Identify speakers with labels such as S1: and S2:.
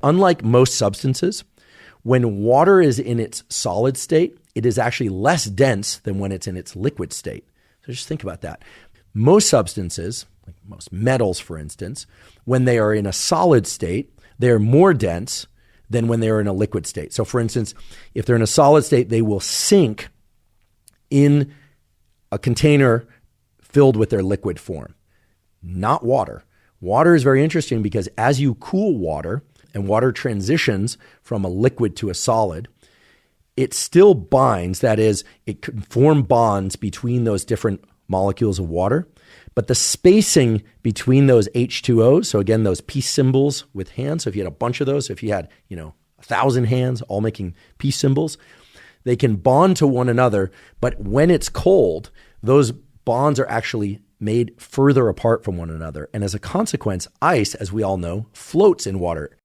S1: unlike most substances, when water is in its solid state, it is actually less dense than when it's in its liquid state. So just think about that. Most substances, like most metals, for instance, when they are in a solid state, they're more dense than when they're in a liquid state. So for instance, if they're in a solid state, they will sink in a container filled with their liquid form, not water. Water is very interesting because as you cool water and water transitions from a liquid to a solid, it still binds. That is, it can form bonds between those different molecules of water, but the spacing between those H2Os, so again, those peace symbols with hands, so if you had a bunch of those, so if you had, 1,000 hands all making peace symbols, they can bond to one another, but when it's cold, those bonds are actually made further apart from one another. And as a consequence, ice, as we all know, floats in water.